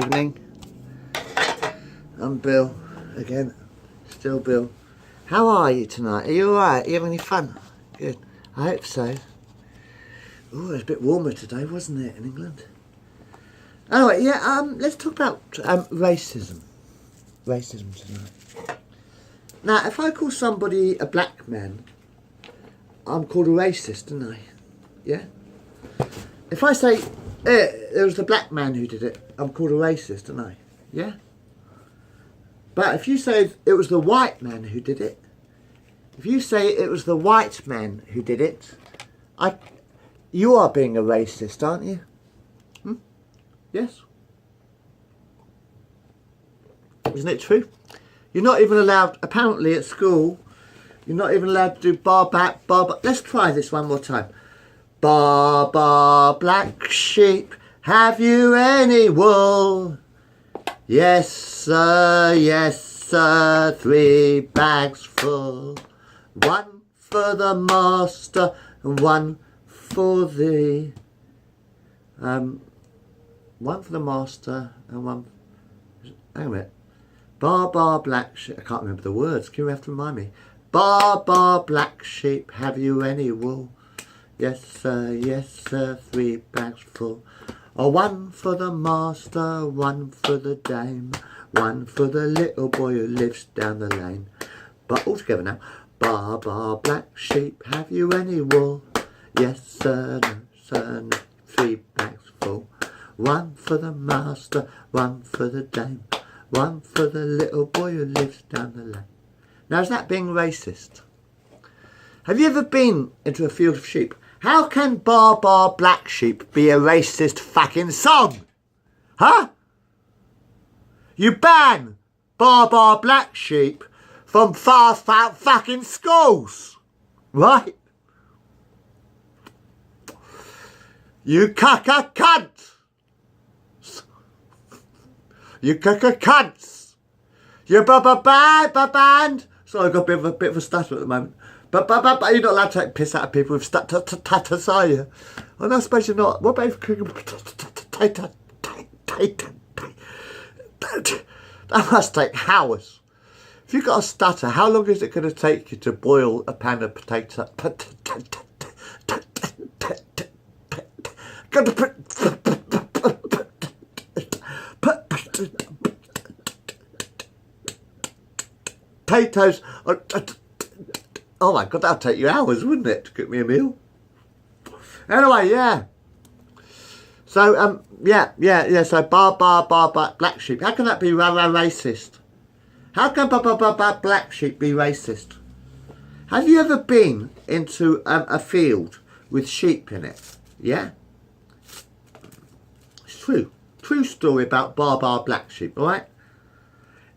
Evening. I'm Bill again, still Bill. How are you tonight? Are you alright? Are you having any fun? Good. I hope so. Oh, it was a bit warmer today, wasn't it, in England? Anyway, yeah. Let's talk about racism. Racism tonight. Now, if I call somebody a black man, I'm called a racist, aren't I? Yeah. If I say it was the black man who did it, I'm called a racist, aren't I? Yeah? But if you say it was the white man who did it, if you say it was the white man who did it, you are being a racist, aren't you? Yes? Isn't it true? You're not even allowed, apparently at school, you're not even allowed to do bar back. Let's try this one more time. Bar, black sheep, have you any wool? Yes, sir, 3 bags full. 1 for the master and 1 for the... 1 for the master and 1... Hang on a minute. Bar, black sheep... I can't remember the words. Can you have to remind me? Bar, black sheep, have you any wool? Yes, sir, 3 bags full. 1 for the master, 1 for the dame, 1 for the little boy who lives down the lane. But all together now. Bar, black sheep, have you any wool? Yes, sir, no, 3 bags full. 1 for the master, 1 for the dame, 1 for the little boy who lives down the lane. Now, is that being racist? Have you ever been into a field of sheep? How can bar, black sheep be a racist fucking song? Huh? You ban bar, black sheep from fast out fucking schools. Right? You cucker cunt. You cucker cunts. You band. Sorry, I've got a bit of a stutter at the moment. But you're not allowed to take piss out of people with tatters, are you? Oh, no, I suppose you're not. What about if that must take hours. If you've got a stutter, how long is it going to take you to boil a pan of potato? Potatoes. Oh my God, that'd take you hours, wouldn't it, to cook me a meal? Anyway, yeah. So, so bar, black sheep. How can that be racist? How can black sheep be racist? Have you ever been into a field with sheep in it? Yeah? It's true. True story about bar, black sheep, all right?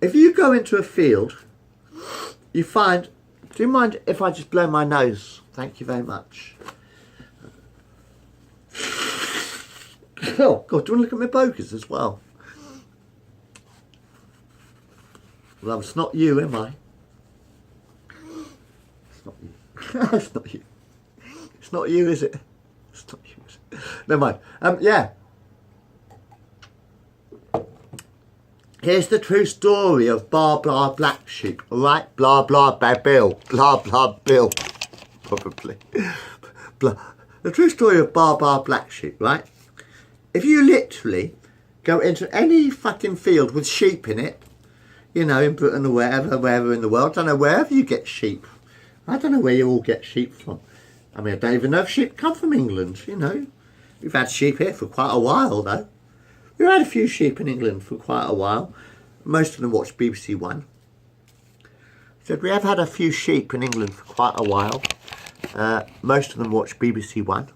If you go into a field, you find... Do you mind if I just blow my nose? Thank you very much. Oh, God, do you want to look at my bogers as well? Well, it's not you, am I? It's not you. It's not you. It's not you, is it? It's not you, is it? Never mind. Yeah. Here's the true story of bar, black sheep, alright? Blah, Bill. Blah, Bill. Probably. The true story of bar, black sheep, right? If you literally go into any fucking field with sheep in it, you know, in Britain or wherever in the world, I don't know, wherever you get sheep. I don't know where you all get sheep from. I mean, I don't even know if sheep come from England, you know. We've had sheep here for quite a while, though. We've had a few sheep in England for quite a while. Most of them watch BBC One. So we have had a few sheep in England for quite a while. Most of them watch BBC One.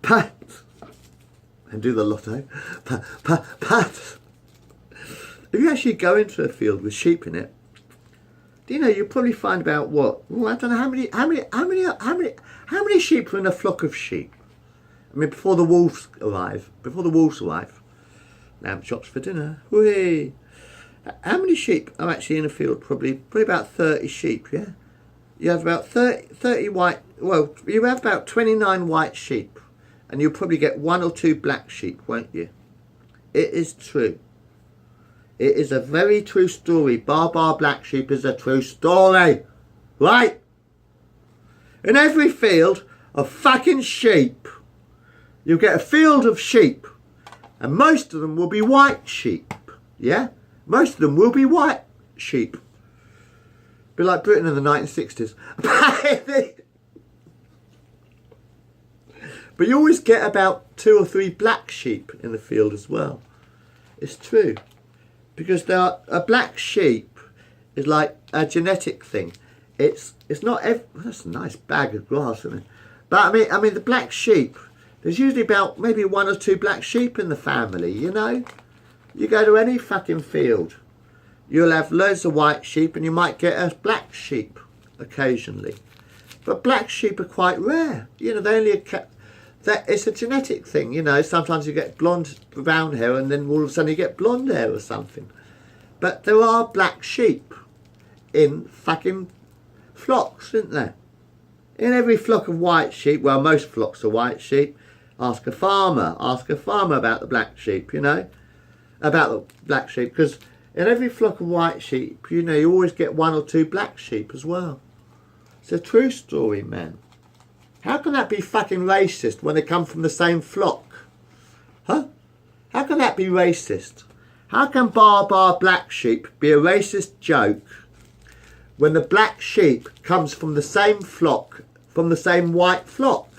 But, and do the lotto. But, if you actually go into a field with sheep in it, do you know you'll probably find about what? Well, I don't know how many sheep are in a flock of sheep. I mean, before the wolves arrive, lamb chops for dinner. Whee! How many sheep are actually in a field? Probably about 30 sheep, yeah? You have about 30 white, well, you have about 29 white sheep and you'll probably get 1 or 2 black sheep, won't you? It is true. It is a very true story. Bar black sheep is a true story. Right? In every field of fucking sheep, you'll get a field of sheep. And most of them will be white sheep. Yeah? Most of them will be white sheep. Be like Britain in the 1960s. But you always get about 2 or 3 black sheep in the field as well. It's true. Because a black sheep is like a genetic thing. It's not that's a nice bag of grass, isn't it? But I mean the black sheep, there's usually about maybe 1 or 2 black sheep in the family, you know? You go to any fucking field, you'll have loads of white sheep and you might get a black sheep occasionally. But black sheep are quite rare. You know, they only it's a genetic thing, you know. Sometimes you get blonde, brown hair and then all of a sudden you get blonde hair or something. But there are black sheep in fucking flocks, isn't there? In every flock of white sheep, well, most flocks are white sheep. Ask a farmer about the black sheep, you know, about the black sheep, because in every flock of white sheep, you know, you always get 1 or 2 black sheep as well. It's a true story, man. How can that be fucking racist when they come from the same flock? Huh? How can that be racist? How can bar black sheep be a racist joke when the black sheep comes from the same flock, from the same white flock?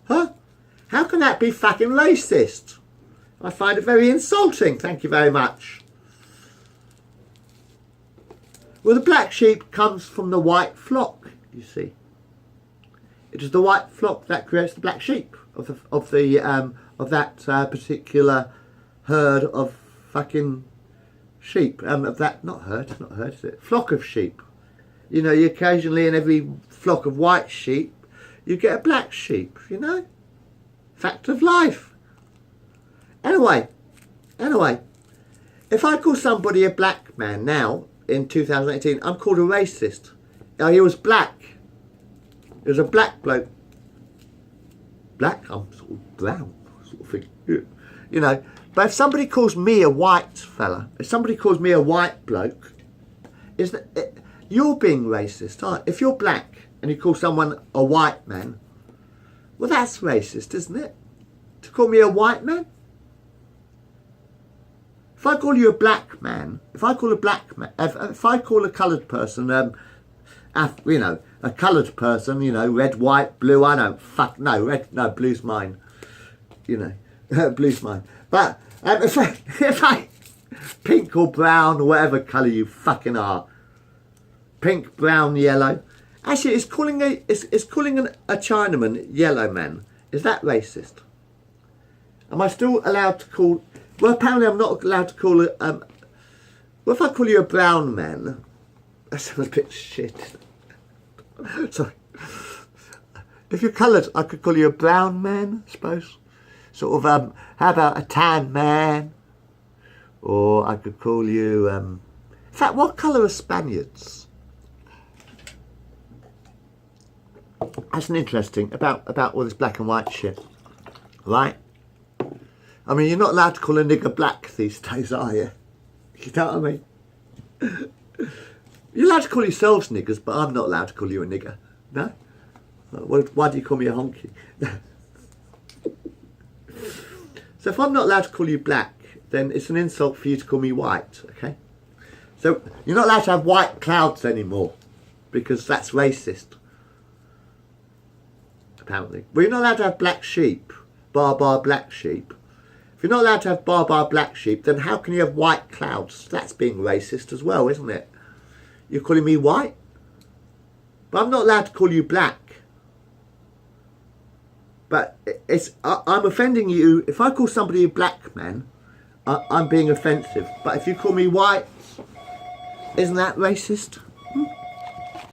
Huh? How can that be fucking racist? I find it very insulting. Thank you very much. Well, the black sheep comes from the white flock, you see. It is the white flock that creates the black sheep of that particular herd of fucking sheep. Of that, not herd, is it? Flock of sheep. You know, you occasionally in every flock of white sheep, you get a black sheep, you know? Fact of life. Anyway, if I call somebody a black man now, in 2018, I'm called a racist. Now, he was black. He was a black bloke. Black? I'm sort of brown, sort of thing. You know, but if somebody calls me a white fella, if somebody calls me a white bloke, you're being racist, aren't you? If you're black and you call someone a white man, well, that's racist, isn't it? To call me a white man? If I call you a black man, if I call a coloured person, you know, a coloured person, you know, red, white, blue, I don't, blue's mine, you know, blue's mine. But if I, pink or brown or whatever colour you fucking are, pink, brown, yellow, actually it's calling a Chinaman yellow man, is that racist? Am I still allowed to call... Well, apparently I'm not allowed to call it... well, if I call you a brown man... That sounds a bit shit. Sorry. If you're coloured, I could call you a brown man, I suppose. Sort of, how about a tan man? Or I could call you... in fact, what colour are Spaniards? That's an interesting... About all this black and white shit. Right? I mean, you're not allowed to call a nigger black these days, are you? You know what I mean? You're allowed to call yourselves niggers, but I'm not allowed to call you a nigger. No? Why do you call me a honky? So if I'm not allowed to call you black, then it's an insult for you to call me white, okay? So you're not allowed to have white clouds anymore, because that's racist. Apparently. Well, you're not allowed to have black sheep, bar black sheep. If you're not allowed to have bar black sheep, then how can you have white clouds? That's being racist as well, isn't it? You're calling me white? But I'm not allowed to call you black. But I'm offending you. If I call somebody a black man, I'm being offensive. But if you call me white, isn't that racist?